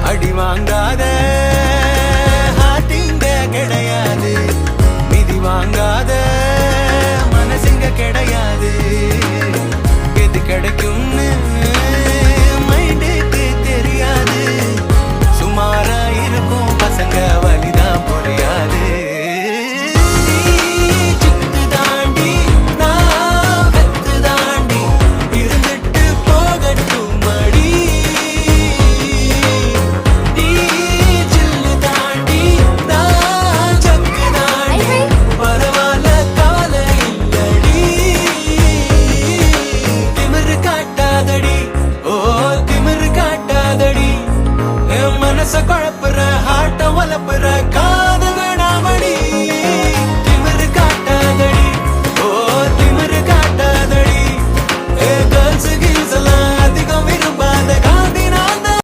அடி வாங்காத ஹார்ட்டிங்க கிடையாது, மிதி வாங்காத மனசுங்க கிடையாது. எது கிடைக்கும்னு மைண்டுக்கு தெரியாது, சுமாரா இருக்கும் பசங்க வலிதான் புரியாது. குழப்புற ஹார்ட்ட வளப்ப